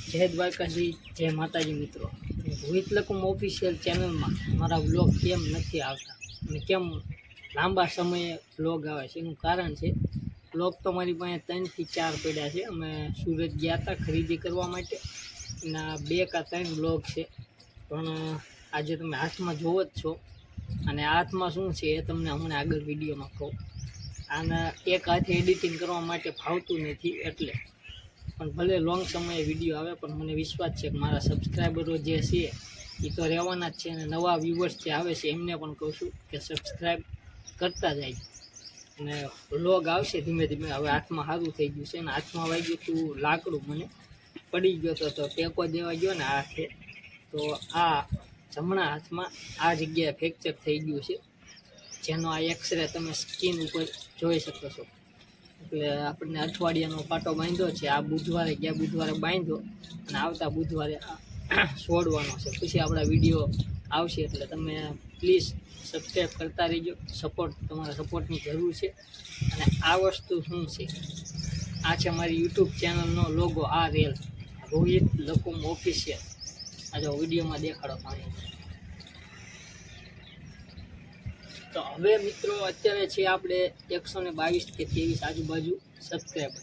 જય દ્વારકાધીશ, જય માતાજી મિત્રો. રોહિત લકુમ ઓફિશિયલ ચેનલમાં મારા વ્લોગ કેમ નથી આવતા અને કેમ લાંબા સમયે વ્લોગ આવે છે એનું કારણ છે, વ્લોગ તો મારી પાસે 3 થી 4 પડ્યા છે. અમે સુરત ગયા હતા ખરીદી કરવા માટે, એના 2 કે 3 વ્લોગ છે. પણ આજે તમે હાથમાં જોવો જ છો, અને આ હાથમાં શું છે એ તમને હમણાં આગળ વિડીયોમાં કહું. આના એક હાથે એડિટિંગ કરવા માટે ફાવતું નથી, એટલે પણ ભલે લોંગ સમયે વિડીયો આવે પણ મને વિશ્વાસ છે કે મારા સબસ્ક્રાઈબરો જે છે એ તો રહેવાના જ છે, અને નવા વ્યૂવર્સ જે આવે છે એમને પણ કહું છું કે સબસ્ક્રાઈબ કરતા જાય. અને વ્લોગ આવશે ધીમે ધીમે. હવે હાથમાં સારું થઈ ગયું છે, અને હાથમાં વાગ્યું હતું લાકડું, મને પડી ગયો તો ટેકો દેવા ગયો ને હાથે, તો આ જમણા હાથમાં આ જગ્યાએ ફ્રેક્ચર થઈ ગયું છે, જેનો આ એક્સરે તમે સ્કીન ઉપર જોઈ શકો છો. એટલે આપણને અઠવાડિયાનો પાટો બાંધ્યો છે. આ બુધવારે ગયા બુધવારે બાંધ્યો, અને આવતા બુધવારે છોડવાનો છે. પછી આપણા વિડીયો આવશે, એટલે તમે પ્લીઝ સબસ્ક્રાઈબ કરતા રહીજો. તમારા સપોર્ટની જરૂર છે. અને આ વસ્તુ શું છે, આ છે મારી યુટ્યુબ ચેનલનો લોગો, આ રેલ રોહિત લકુમ ઓફિશિયલ. આ જો વિડીયોમાં દેખાડો પાણી. તો હવે મિત્રો અત્યારે છે આપણે 122 કે 23 આજુબાજુ સબસ્ક્રાઈબર.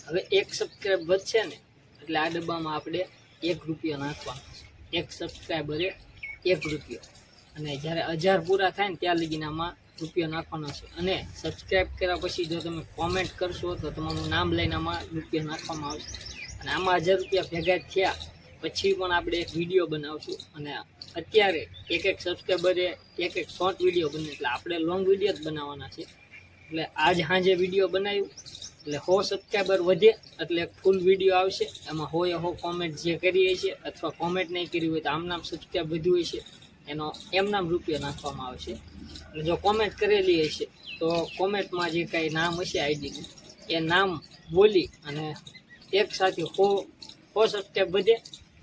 હવે 1 સબસ્ક્રાઈબ વધશે ને એટલે આ ડબ્બામાં આપણે 1 રૂપિયો નાખવાનો છે. 1 સબસ્ક્રાઈબરે 1 રૂપિયો, અને જ્યારે 1000 પૂરા થાય ને ત્યાં લગીને આમાં રૂપિયો નાખવાનો છે. અને સબસ્ક્રાઈબ કર્યા પછી જો તમે કોમેન્ટ કરશો તો તમારું નામ લઈને આમાં રૂપિયો નાખવામાં આવશે. અને આમાં 1000 રૂપિયા ભેગા થયા પછી પણ આપણે એક વિડીયો બનાવશું. અને અત્યારે એક સબસ્ક્રાઈબરે એક શોર્ટ વિડીયો બને, એટલે આપણે લોંગ વિડીયો જ બનાવવાના છે. એટલે આજ સાંજે વિડીયો બનાવ્યું એટલે 100 સબસ્ક્રાઈબર વધે એટલે ફૂલ વિડીયો આવશે. એમાં 100 કોમેન્ટ જે કરી છે, અથવા કોમેન્ટ નહીં કરી હોય તો આમ નામ સબસ્ક્રાઈબ વધ્યું હશે એનો એમ નામ રૂપિયો નાખવામાં આવશે. અને જો કોમેન્ટ કરેલી હશે તો કોમેન્ટમાં જે કાંઈ નામ હશે આઈડીનું એ નામ બોલી અને એક સાથે 100 સબસ્ક્રાઈબ વધે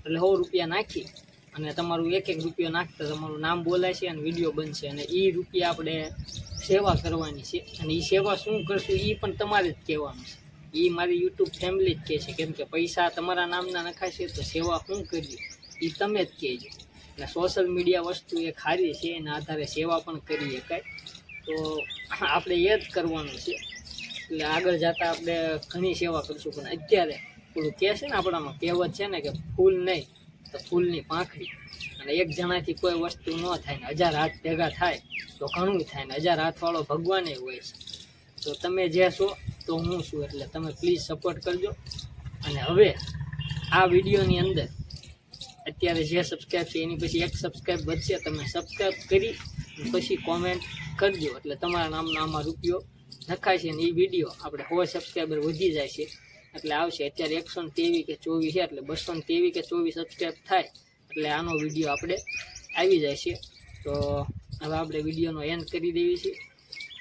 એટલે 100 રૂપિયા નાખી, અને તમારું એક રૂપિયો નાખતા તમારું નામ બોલાય છે અને વિડીયો બનશે. અને એ રૂપિયા આપણે સેવા કરવાની છે, અને એ સેવા શું કરશું એ પણ તમારે જ કહેવાનું છે. એ મારી યુટ્યુબ ફેમિલી જ કહે છે, કેમ કે પૈસા તમારા નામના નખાશે તો સેવા શું કરવી એ તમે જ કહેજો. અને સોશિયલ મીડિયા વસ્તુ એ ખારી છે, એના આધારે સેવા પણ કરી શકાય. તો આપણે એ જ કરવાનું છે. એટલે આગળ જતાં આપણે ઘણી સેવા કરીશું, પણ અત્યારે થોડું કહે છે ને આપણામાં કહેવત છે ને કે ફૂલ નહીં તો ફૂલની પાંખડી. અને એક જણાથી કોઈ વસ્તુ ન થાય ને 1000 હાથ ભેગા થાય તો ઘણું થાય, ને 1000 હાથવાળો ભગવાને હોય છે. તો તમે જે છો તો હું છું, એટલે તમે પ્લીઝ સપોર્ટ કરજો. અને હવે આ વિડીયોની અંદર અત્યારે જે સબસ્ક્રાઈબ છે એની પછી 1 સબસ્ક્રાઈબ વધશે, તમે સબસ્ક્રાઈબ કરી પછી કોમેન્ટ કરજો, એટલે તમારા નામનો આમાં રૂપિયો નખાય છે. અને એ વિડીયો આપણે 100 સબસ્ક્રાઈબર વધી જાય છે એટલે આવશે. અત્યારે 123 કે 24 છે, એટલે 223 કે 24 સબસ્ક્રાઈબ થાય એટલે આનો વિડીયો આપણે આવી જાય છે. તો હવે આપણે વિડીયોનો એન્ડ કરી દેવી છે,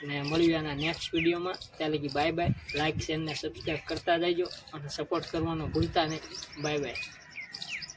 અને મળીએ આના નેક્સ્ટ વિડીયોમાં. ત્યાં લગી બાય બાય. લાઇક શેર ને સબસ્ક્રાઈબ કરતા જજો, અને સપોર્ટ કરવાનો ભૂલતા નહીં. Bye bye.